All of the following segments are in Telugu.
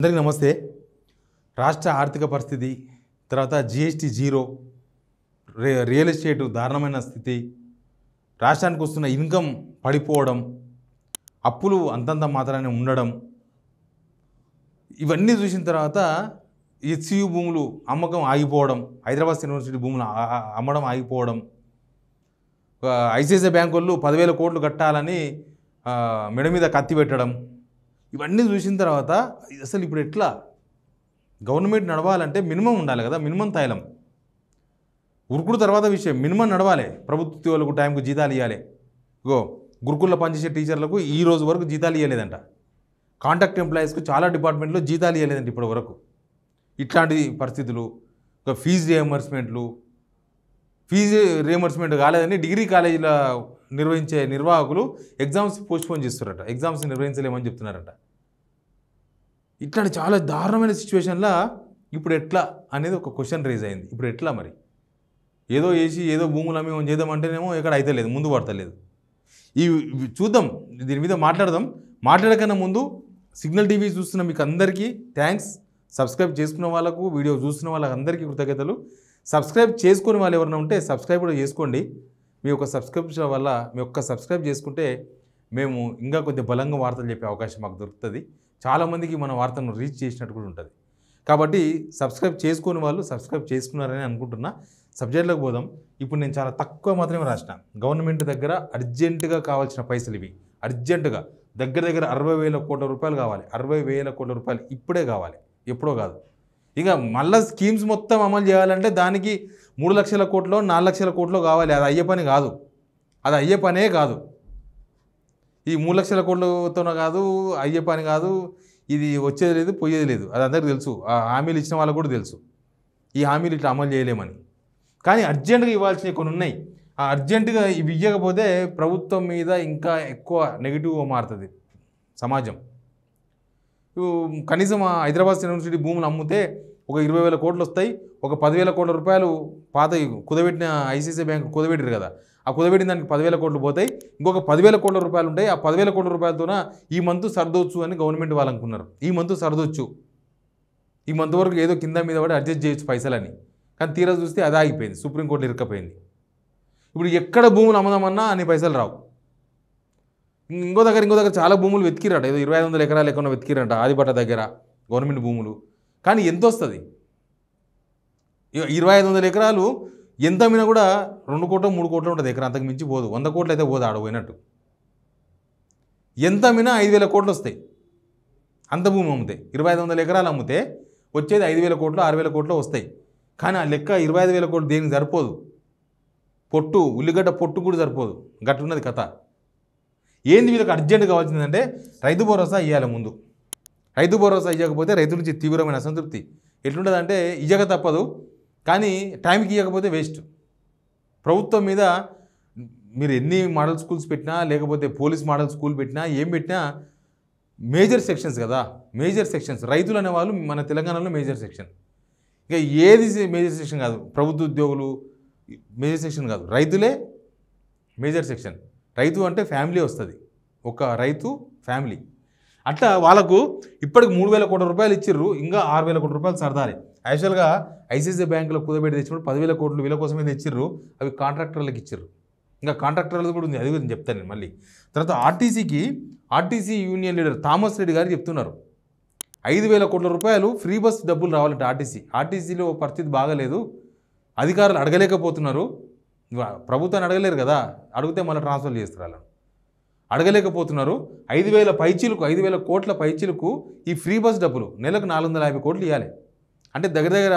అందరికీ నమస్తే. రాష్ట్ర ఆర్థిక పరిస్థితి, తర్వాత జిఎస్టీ జీరో, రియల్ ఎస్టేట్ దారుణమైన స్థితి, రాష్ట్రానికి వస్తున్న ఇన్కమ్ పడిపోవడం, అప్పులు అంతంత మాత్రాన్ని ఉండడం, ఇవన్నీ చూసిన తర్వాత హెచ్సియు భూములు అమ్మకం ఆగిపోవడం, హైదరాబాద్ యూనివర్సిటీ భూములు అమ్మడం ఆగిపోవడం, ఐసిఐసిఐ బ్యాంకు వాళ్ళు 10,000 కోట్లు కట్టాలని మెడ మీద కత్తి పెట్టడం, ఇవన్నీ చూసిన తర్వాత అసలు ఇప్పుడు ఎట్లా గవర్నమెంట్ నడవాలంటే మినిమం ఉండాలి కదా, మినిమం తైలం. ఉరుకుడు తర్వాత విషయం, మినిమం నడవాలి. ప్రభుత్వ ఉద్యోగులకు టైంకు జీతాలు ఇవ్వాలి. గురుకుల్లో పనిచేసే టీచర్లకు ఈ రోజు వరకు జీతాలు ఇవ్వలేదంట. కాంట్రాక్ట్ ఎంప్లాయీస్కు చాలా డిపార్ట్మెంట్లో జీతాలు ఇవ్వలేదంట ఇప్పటి వరకు. ఇట్లాంటి పరిస్థితులు, ఫీజు రియంబర్స్మెంట్ కాలేదని డిగ్రీ కాలేజీలో నిర్వహించే నిర్వాహకులు ఎగ్జామ్స్ పోస్ట్పోన్ చేస్తారట, ఎగ్జామ్స్ నిర్వహించలేమని చెప్తున్నారట. ఇట్లాంటి చాలా దారుణమైన సిచ్యువేషన్లో ఇప్పుడు ఎట్లా అనేది ఒక క్వశ్చన్ రేజ్ అయింది. ఇప్పుడు ఎట్లా మరి? ఏదో వేసి ఏదో భూములు అమ్మి చేద్దామంటేనేమో ఎక్కడ అయితే లేదు, ముందు పడతలేదు. చూద్దాం, దీని మీద మాట్లాడకన్నా ముందు సిగ్నల్ టీవీ చూస్తున్న మీకు అందరికీ థ్యాంక్స్. సబ్స్క్రైబ్ చేసుకున్న వాళ్ళకు, వీడియో చూస్తున్న వాళ్ళకి అందరికీ కృతజ్ఞతలు. సబ్స్క్రైబ్ చేసుకునే వాళ్ళు ఎవరైనా ఉంటే సబ్స్క్రైబ్ కూడా చేసుకోండి. మీ యొక్క సబ్స్క్రిప్షన్ వల్ల, మీ యొక్క సబ్స్క్రైబ్ చేసుకుంటే మేము ఇంకా కొద్దిగా బలంగా వార్తలు చెప్పే అవకాశం మాకు దొరుకుతుంది. చాలామందికి మన వార్తను రీచ్ చేసినట్టు కూడా ఉంటుంది. కాబట్టి సబ్స్క్రైబ్ చేసుకునే వాళ్ళు సబ్స్క్రైబ్ చేసుకున్నారని అనుకుంటున్నా. సబ్జెక్ట్లోకి పోదాం. ఇప్పుడు నేను చాలా తక్కువ మాత్రమే రాసిన. గవర్నమెంట్ దగ్గర అర్జెంటుగా కావాల్సిన పైసలు ఇవి. అర్జెంటుగా దగ్గర 60,000 కోట్ల రూపాయలు కావాలి. 60,000 కోట్ల రూపాయలు ఇప్పుడే కావాలి, ఎప్పుడో కాదు. ఇక మళ్ళీ స్కీమ్స్ మొత్తం అమలు చేయాలంటే దానికి 3 లక్షల కోట్లో 4 లక్షల కోట్లో కావాలి. అది అయ్యే పని కాదు, అది అయ్యే పనే కాదు. ఈ 3 లక్షల కోట్లతోనే కాదు, అయ్యే పని కాదు. ఇది వచ్చేది లేదు, పోయేది లేదు. అది అందరికీ తెలుసు. ఆ హామీలు ఇచ్చిన వాళ్ళకు కూడా తెలుసు ఈ హామీలు ఇట్లా అమలు చేయలేమని. కానీ అర్జెంటుగా ఇవ్వాల్సినవి కొన్ని ఉన్నాయి. ఆ అర్జెంటుగా ఇవి ఇవ్వకపోతే ప్రభుత్వం మీద ఇంకా ఎక్కువ నెగిటివ్గా మారుతుంది సమాజం. కనీసం హైదరాబాద్ యూనివర్సిటీ భూములు అమ్మితే ఒక 20,000 కోట్లు వస్తాయి. ఒక 10,000 కోట్ల రూపాయలు పాత కుదబెట్టిన ఐసిఐసిఐ బ్యాంకు కుదబెట్టారు కదా, ఆ కుదబెట్టిన దానికి 10,000 కోట్లు పోతాయి. ఇంకొక 10,000 కోట్ల రూపాయలు ఉంటాయి. ఆ 10,000 కోట్ల రూపాయలతోన ఈ మంత్ సర్దొచ్చు అని గవర్నమెంట్ వాళ్ళు అనుకున్నారు. ఈ మంత్ సర్దొచ్చు, ఈ మంత్ వరకు ఏదో కింద మీద పడి అడ్జస్ట్ చేయొచ్చు పైసలని. కానీ తీరా చూస్తే అది ఆగిపోయింది, సుప్రీంకోర్టు ఇరక్కపోయింది. ఇప్పుడు ఎక్కడ భూములు అమ్మదామన్నా అన్ని పైసలు రావు. ఇంకో దగ్గర చాలా భూములు వెతికిరట. ఏదో 2,500 ఎకరాలు ఎక్కడ వెతికిరట ఆదిపట్ట దగ్గర గవర్నమెంట్ భూములు. కానీ ఎంత వస్తుంది? 2,500 ఎకరాలు ఎంత అమ్మినా కూడా 2 కోట్లు 3 కోట్లు ఉంటుంది ఎకరా, అంతకు మించి పోదు. 100 కోట్లు అయితే పోదు ఆడపోయినట్టు. ఎంత అమ్మినా 5,000 కోట్లు వస్తాయి అంత భూమి అమ్మితే. 2,500 ఎకరాలు అమ్మితే వచ్చేది 5,000 కోట్లు 6,000 కోట్లు వస్తాయి. కానీ ఆ లెక్క 25,000 కోట్లు దేనికి సరిపోదు. ఉల్లిగడ్డ పొట్టు కూడా సరిపోదు. గట్టున్నది కథ. ఏంది వీళ్ళకి అర్జెంట్ కావాల్సిందంటే రైతు భరోసా ఇవ్వాలి ముందు. రైతు భరోసా ఇవ్వకపోతే రైతు నుంచి తీవ్రమైన అసంతృప్తి ఎట్లుంటుందంటే ఇవ్వక తప్పదు, కానీ టైంకి ఇవ్వకపోతే వేస్ట్. ప్రభుత్వం మీద మీరు ఎన్ని మోడల్ స్కూల్స్ పెట్టినా, లేకపోతే పోలీస్ మోడల్ స్కూల్ పెట్టినా, ఏం పెట్టినా మేజర్ సెక్షన్స్ కదా, మేజర్ సెక్షన్స్. రైతులు అనేవాళ్ళు మన తెలంగాణలో మేజర్ సెక్షన్. ఇక ఏది మేజర్ సెక్షన్ కాదు, ప్రభుత్వ ఉద్యోగులు మేజర్ సెక్షన్ కాదు, రైతులే మేజర్ సెక్షన్. రైతు అంటే ఫ్యామిలీ వస్తుంది, ఒక రైతు ఫ్యామిలీ. అట్లా వాళ్ళకు ఇప్పటికి 3,000 కోట్ల రూపాయలు ఇచ్చిర్రు, ఇంకా 6,000 కోట్ల రూపాయలు సర్దాలి. యాక్చువల్గా ఐసిఐసిఐ బ్యాంకులో కుదబెట్టి తెచ్చినప్పుడు 10,000 కోట్లు వీళ్ళ కోసమే తెచ్చిర్రు. అవి కాంట్రాక్టర్లకు ఇచ్చిర్రు. ఇంకా కాంట్రాక్టర్లు కూడా ఉంది, అది కూడా చెప్తాను నేను మళ్ళీ. తర్వాత RTC union leader Thomas Reddy గారు చెప్తున్నారు 5,000 కోట్ల రూపాయలు ఫ్రీ బస్ డబ్బులు రావాలంటే ఆర్టీసీలో పరిస్థితి బాగాలేదు, అధికారులు అడగలేకపోతున్నారు. ప్రభుత్వాన్ని అడగలేరు కదా, అడిగితే మళ్ళీ ట్రాన్స్ఫర్ చేస్తారు. అలా అడగలేకపోతున్నారు. 5,000 కోట్ల పైచీలకు ఈ ఫ్రీ బస్ డబ్బులు నెలకు 450 కోట్లు ఇవ్వాలి. అంటే దగ్గర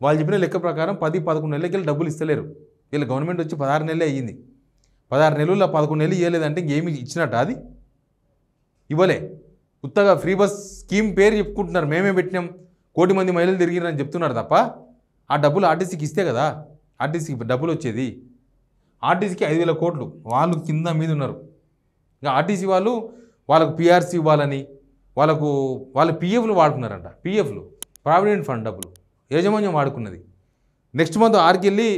వాళ్ళు చెప్పిన లెక్క ప్రకారం 10-11 నెలలకి డబ్బులు ఇస్తలేరు. వీళ్ళు గవర్నమెంట్ వచ్చి 16 నెలలే అయ్యింది. 16 నెలల్లో 11 నెలలు ఇవ్వలేదంటే ఇంకేమి ఇచ్చినట్టు? అది ఇవ్వలే. ఉత్తగా ఫ్రీ బస్ స్కీమ్ పేరు చెప్పుకుంటున్నారు, మేమే పెట్టినాం, 1 కోటి మంది మహిళలు తిరిగిరని చెప్తున్నారు తప్ప ఆ డబ్బులు ఆర్టీసీకి ఇస్తే కదా ఆర్టీసీకి డబ్బులు వచ్చేది. ఆర్టీసీకి 5,000 కోట్లు వాళ్ళు కింద మీద ఉన్నారు. ఇంకా ఆర్టీసీ వాళ్ళకు పిఆర్సీ ఇవ్వాలని వాళ్ళు పిఎఫ్లు వాడుకున్నారంట. పిఎఫ్లు ప్రావిడెంట్ ఫండ్ డబ్బులు యాజమాన్యం వాడుకున్నది. నెక్స్ట్ మంత్ 6కి వెళ్ళి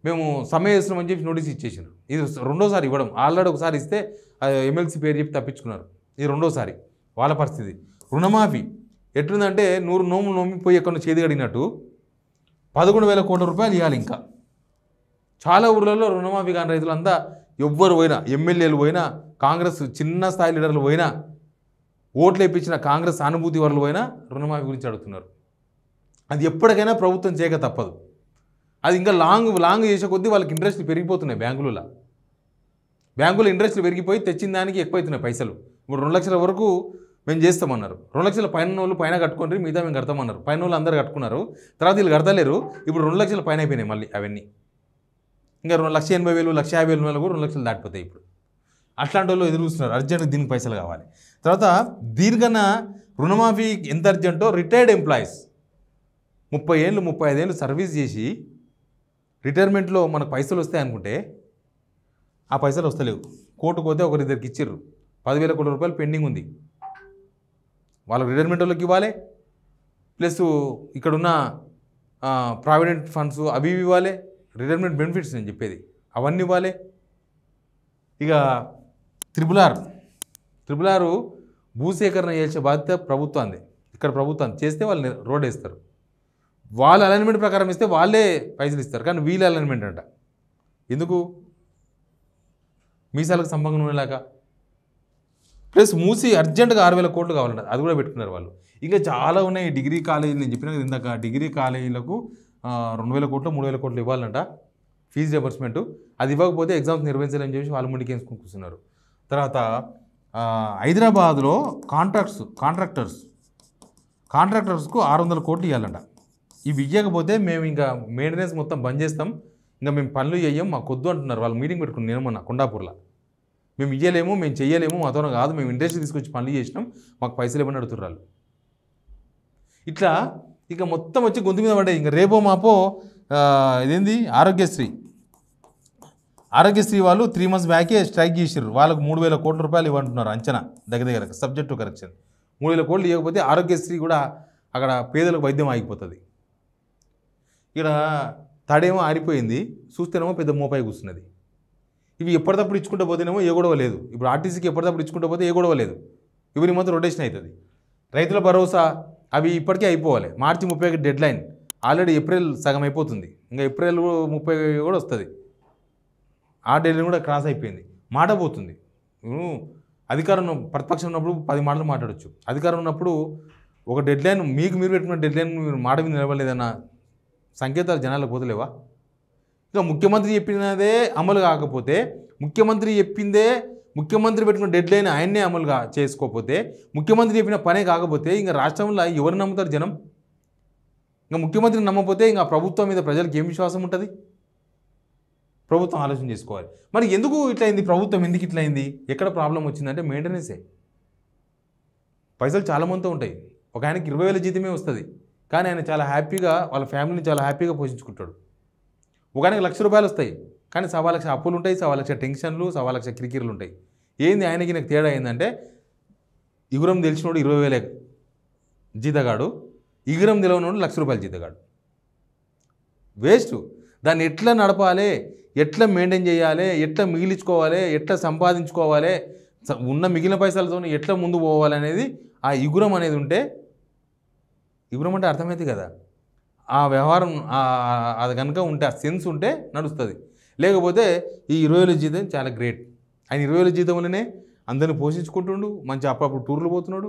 మేము సమ్మె చేస్తున్నామని చెప్పి నోటీస్ ఇచ్చేసారు. ఇది రెండోసారి ఇవ్వడం. ఆల్రెడీ ఒకసారి ఇస్తే ఎమ్మెల్సీ పేరు చెప్పి తప్పించుకున్నారు. ఇది రెండోసారి వాళ్ళ పరిస్థితి. రుణమాఫీ ఎట్లుందంటే 100 నోములు నోమిపోయి ఎక్కడ చేతి కడిగినట్టు 11,000 కోట్ల రూపాయలు ఇవ్వాలి. ఇంకా చాలా ఊర్లలో రుణమాఫీ కాని రైతులంతా ఎవ్వరు పోయినా, ఎమ్మెల్యేలు పోయినా, కాంగ్రెస్ చిన్న స్థాయి లీడర్లు పోయినా, ఓట్లు వేయించిన కాంగ్రెస్ సానుభూతి వర్లు పోయినా రుణమాఫీ గురించి అడుగుతున్నారు. అది ఎప్పటికైనా ప్రభుత్వం చేయక తప్పదు. అది ఇంకా లాంగ్ చేసే కొద్దీ వాళ్ళకి ఇంట్రెస్ట్లు పెరిగిపోతున్నాయి. బ్యాంకులో ఇంట్రెస్ట్లు పెరిగిపోయి తెచ్చిన దానికి ఎక్కువైతున్నాయి పైసలు. ఇప్పుడు 2 లక్షల వరకు మేము చేస్తామన్నారు. 2 లక్షల పైన వాళ్ళు పైన కట్టుకోండి, మిగతా మేము కడతామన్నారు. పైన వాళ్ళు అందరూ కట్టుకున్నారు. తర్వాత వీళ్ళు కడతలేరు. ఇప్పుడు 2 లక్షల పైన అయిపోయినాయి మళ్ళీ అవన్నీ. ఇంకా 2,80,000, 1,50,000 కూడా 2 లక్షలు దాటిపోతాయి ఇప్పుడు. అట్లాంటి వాళ్ళు ఎదురు చూస్తున్నారు, అర్జెంట్ దీనికి పైసలు కావాలి. తర్వాత దీనికన్నా రుణమాఫీ ఎంత అర్జెంటో రిటైర్డ్ ఎంప్లాయీస్ 30 ఏళ్ళు 35 ఏళ్ళు సర్వీస్ చేసి రిటైర్మెంట్లో మనకు పైసలు వస్తాయి అనుకుంటే ఆ పైసలు వస్తలేవు. కోర్టుకు పోతే ఒకరిద్దరికి ఇచ్చిర్రు. 10,000 కోట్ల రూపాయలు పెండింగ్ ఉంది. వాళ్ళకి రిటైర్మెంట్ వాళ్ళకి ఇవ్వాలి, ప్లస్ ఇక్కడున్న ప్రావిడెంట్ ఫండ్స్ అవి ఇవ్వాలి, రిటైర్మెంట్ బెనిఫిట్స్ నేను చెప్పేది అవన్నీ ఇవ్వాలి. ఇక త్రిబుల్ ఆర్ భూసేకరణ చేసే బాధ్యత ప్రభుత్వాన్ని. ఇక్కడ ప్రభుత్వాన్ని చేస్తే వాళ్ళు రోడ్ వేస్తారు. వాళ్ళ అలైన్మెంట్ ప్రకారం ఇస్తే వాళ్ళే పైసలు ఇస్తారు. కానీ వీళ్ళ అలైన్మెంట్ అంట. ఎందుకు? మీసాలకు సంబంధం ఉండేలాగా. ప్లస్ మూసి అర్జెంటుగా 6,000 కోట్లు కావాలంట. అది కూడా పెట్టుకున్నారు వాళ్ళు. ఇంకా చాలా ఉన్నాయి. డిగ్రీ కాలేజీలు నేను చెప్పిన ఇందాక డిగ్రీ కాలేజీలకు 2,000 కోట్లు 3,000 కోట్లు ఇవ్వాలంట ఫీజు రియంబర్స్మెంట్. అది ఇవ్వకపోతే ఎగ్జామ్స్ నిర్వహించాలని చెప్పి వాళ్ళు ముందుకు వేసుకొని కూర్చున్నారు. తర్వాత హైదరాబాద్లో కాంట్రాక్టర్స్కు 600 కోట్లు ఇవ్వాలంట. ఇవి ఇవ్వకపోతే మేము ఇంకా మెయింటెనెన్స్ మొత్తం బంద్ చేస్తాం, ఇంకా మేము పనులు చెయ్యం, మాకు వద్దు అంటున్నారు. వాళ్ళు మీటింగ్ పెట్టుకుని నేను మొన్న కొండాపూర్లో. మేము ఇవ్వలేము, మేము చెయ్యలేము, మాతో కాదు, మేము ఇండస్ట్రీ తీసుకొచ్చి పనులు చేసినాం, మాకు పైసలు ఇవ్వని అడుగుతున్నారు. ఇట్లా ఇక మొత్తం వచ్చి గొంతు మీద పడ్డాయి. ఇంకా రేపో మాపో ఇదేంది ఆరోగ్యశ్రీ వాళ్ళు 3 months బ్యాకే స్ట్రైక్ చేసారు. వాళ్ళకు 3,000 కోట్ల రూపాయలు ఇవ్వంటున్నారు అంచనా దగ్గర సబ్జెక్ట్ టు కరెక్షన్. 3,000 కోట్లు ఇవ్వకపోతే ఆరోగ్యశ్రీ కూడా అక్కడ పేదలకు వైద్యం ఆగిపోతుంది. ఇక్కడ తడేమో ఆరిపోయింది, చూస్తేనేమో పెద్ద మోపాయి కూర్చున్నది. ఇవి ఎప్పటికప్పుడు ఇచ్చుకుంటూ పోతేనేమో ఏ గొడవ లేదు. ఇప్పుడు ఆర్టీసీకి ఎప్పటికప్పుడు ఇచ్చుకుంటూ పోతే ఏ గొడవ లేదు. ఇవన్నీ మాత్రం రొటేషన్ అవుతుంది. రైతుల భరోసా అవి ఇప్పటికే అయిపోవాలి. మార్చి 30కి డెడ్ లైన్. ఆల్రెడీ ఏప్రిల్ సగం అయిపోతుంది. ఇంకా ఏప్రిల్ 30 కూడా వస్తుంది. ఆ డెడ్ లైన్ కూడా క్రాస్ అయిపోయింది. మాట పోతుంది. అధికారం ప్రతిపక్షం ఉన్నప్పుడు 10 మాటలు మాట్లాడచ్చు. అధికారం ఉన్నప్పుడు ఒక డెడ్ లైన్ మీరు పెట్టుకున్న డెడ్ లైన్ మీరు మాట మీద నిలబడలేదన్న సంకేతాలు జనాలకు పోతలేవా? ఇక ముఖ్యమంత్రి చెప్పినదే అమలు కాకపోతే, ముఖ్యమంత్రి పెట్టుకున్న డెడ్ లైన్ ఆయన్నే అమలుగా చేసుకోకపోతే, ముఖ్యమంత్రి చెప్పిన పనే కాకపోతే ఇంకా రాష్ట్రంలో ఎవరు నమ్ముతారు జనం? ఇంకా ముఖ్యమంత్రిని నమ్మకపోతే ఇంకా ప్రభుత్వం మీద ప్రజలకు ఏం విశ్వాసం ఉంటుంది? ప్రభుత్వం ఆలోచన చేసుకోవాలి. మరి ఎందుకు ఇట్లా అయింది? ప్రభుత్వం ఎందుకు ఇట్లా అయింది? ఎక్కడ ప్రాబ్లం వచ్చిందంటే మెయింటెనెన్సే. పైసలు చాలామందితో ఉంటాయి. ఒక ఆయనకి 20,000 జీతమే వస్తుంది, కానీ ఆయన చాలా హ్యాపీగా వాళ్ళ ఫ్యామిలీని చాలా హ్యాపీగా పోషించుకుంటాడు. ఒక ఆయనకి 1,00,000 రూపాయలు వస్తాయి, కానీ 1,00,000 అప్పులు ఉంటాయి, 1,00,000 టెన్షన్లు, 1,00,000 కిరికిరులు ఉంటాయి. ఏంది ఆయనకి నాకు తేడా ఏంటంటే, ఇగురం తెలిసినోడు 20,000 జీతగాడు, ఇగురం తెలియనోడు 1,00,000 రూపాయల జీతగాడు. వేస్ట్. దాన్ని ఎట్లా నడపాలి, ఎట్లా మెయింటైన్ చేయాలి, ఎట్లా మిగిలించుకోవాలి, ఎట్లా సంపాదించుకోవాలి, ఉన్న మిగిలిన పైసలతో ఎట్లా ముందు పోవాలి అనేది ఆ ఇగురం అనేది ఉంటే, ఇగురం అంటే అర్థమైంది కదా, ఆ వ్యవహారం అది కనుక ఉంటే, ఆ సెన్స్ ఉంటే నడుస్తుంది. లేకపోతే ఈ 20,000 జీతం చాలా గ్రేట్. ఆయన 20,000 జీతం వల్లనే అందరిని పోషించుకుంటుండు, మంచి అప్పుడప్పుడు టూర్లు పోతున్నాడు,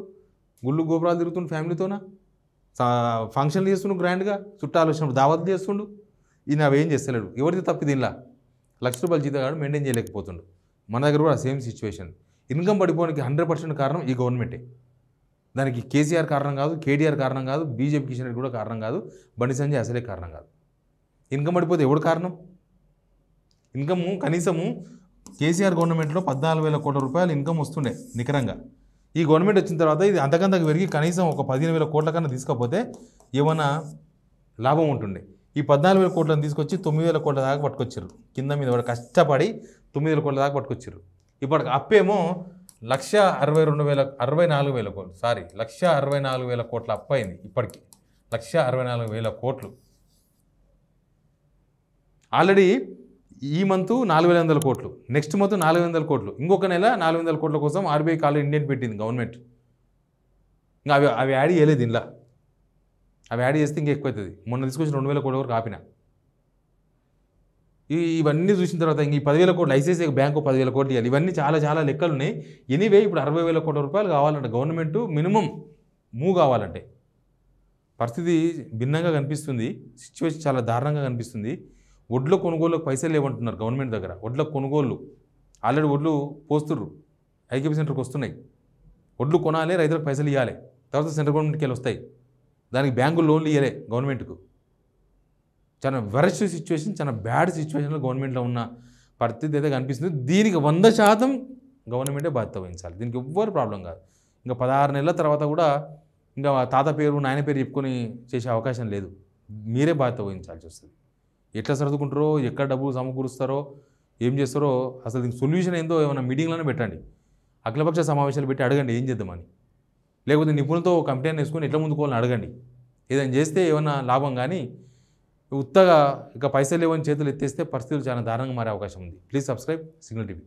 గుళ్ళు గోపురాలు తిరుగుతుండు, ఫ్యామిలీతోన ఫంక్షన్లు చేస్తుండు, గ్రాండ్గా చుట్టాలు వచ్చినప్పుడు దావత్లు చేస్తుండు. ఈయన అవేం చేస్తలేడు. ఎవరిది తప్పు దీనిలా? 1,00,000 రూపాయల జీతగాడు మెయింటైన్ చేయలేకపోతుండు. మన దగ్గర కూడా సేమ్ సిచ్యువేషన్. ఇన్కమ్ పడిపోవడానికి 100% కారణం ఈ గవర్నమెంటే. దానికి కేసీఆర్ కారణం కాదు, కేటీఆర్ కారణం కాదు, బీజేపీ కిషన్ రెడ్డి కూడా కారణం కాదు, బండి సంజయ్ అసలే కారణం కాదు. ఇన్కమ్ పడిపోతే ఎవడు కారణం? ఇన్కమ్ కనీసము కేసీఆర్ గవర్నమెంట్లో 14,000 కోట్ల రూపాయలు ఇన్కమ్ వస్తుండే నికరంగా. ఈ గవర్నమెంట్ వచ్చిన తర్వాత ఇది అంతకంతకు పెరిగి కనీసం ఒక 15,000 కోట్ల కన్నా తీసుకపోతే ఏమైనా లాభం ఉంటుండే. ఈ 14,000 కోట్లను తీసుకొచ్చి 9,000 కోట్ల దాకా పట్టుకొచ్చారు. కింద మీద వాడు కష్టపడి 9,000 కోట్ల దాకా పట్టుకొచ్చారు. ఇప్పటికి అప్పేమో 1,64,000 కోట్లు, 1,64,000 కోట్ల అప్పు అయింది. ఇప్పటికి 1,64,000 కోట్లు. ఆల్రెడీ ఈ మంత్ 4,100 కోట్లు, నెక్స్ట్ మంత్ 4,100 కోట్లు, ఇంకొక నెల 4,100 కోట్ల కోసం ఆర్బీఐ కాలు ఇండియన్ పెట్టింది గవర్నమెంట్. ఇంకా అవి అవి యాడ్ చేయలేదు ఇంట్లో. అవి యాడ్ చేస్తే ఇంకా ఎక్కువ అవుతుంది. మొన్న తీసుకొచ్చిన 2,000 కోట్ల వరకు ఆపిన. ఇవన్నీ చూసిన తర్వాత ఇంక ఈ 10,000 కోట్లు ఐసిఐసిఐ బ్యాంకు 10,000 కోట్లు ఇవ్వాలి. ఇవన్నీ చాలా చాలా లెక్కలు ఉన్నాయి. ఎనీవే ఇప్పుడు 60,000 కోట్ల రూపాయలు కావాలంటే గవర్నమెంట్ మినిమం మూవ్ కావాలంటే పరిస్థితి భిన్నంగా కనిపిస్తుంది. సిచ్యువేషన్ చాలా దారుణంగా కనిపిస్తుంది. వడ్ల కొనుగోలుకు పైసలు లేవంటున్నారు గవర్నమెంట్ దగ్గర. వడ్ల కొనుగోలు ఆల్రెడీ వడ్లు పోస్తుర్రు, ఐకేపీ సెంటర్కి వస్తున్నాయి. వడ్లు కొనాలి, రైతులకు పైసలు ఇవ్వాలి, తర్వాత సెంట్రల్ గవర్నమెంట్కి వెళ్ళి వస్తాయి. దానికి బ్యాంకులు లోన్లు ఇవ్వలే గవర్నమెంట్కు. చాలా వరస్ట్ సిచ్యువేషన్, చాలా బ్యాడ్ సిచ్యువేషన్లో గవర్నమెంట్లో ఉన్న పరిస్థితి అయితే కనిపిస్తుంది. దీనికి 100% గవర్నమెంటే బాధ్యత వహించాలి. దీనికి ఎవ్వరు ప్రాబ్లం కాదు. ఇంకా 16 నెలల తర్వాత కూడా ఇంకా తాత పేరు నాయన పేరు చెప్పుకొని చేసే అవకాశం లేదు. మీరే బాధ్యత వహించాల్సి వస్తుంది. ఎట్లా సర్దుకుంటారో, ఎక్కడ డబ్బులు సమకూరుస్తారో, ఏం చేస్తారో అసలు దీనికి సొల్యూషన్ ఏందో ఏమైనా మీటింగ్లోనే పెట్టండి. అఖిలపక్ష సమావేశాలు పెట్టి అడగండి ఏం చేద్దామని. లేకపోతే నిపుణులతో కమిటీని వేసుకొని ఎట్లా ముందుకోవాలని అడగండి. ఏదైనా చేస్తే ఏమైనా లాభం. కానీ ఉత్తగా ఇక పైసలు లేవని చేతులు ఎత్తేస్తే పరిస్థితులు చాలా దారుణంగా మారే అవకాశం ఉంది. Please subscribe signal TV.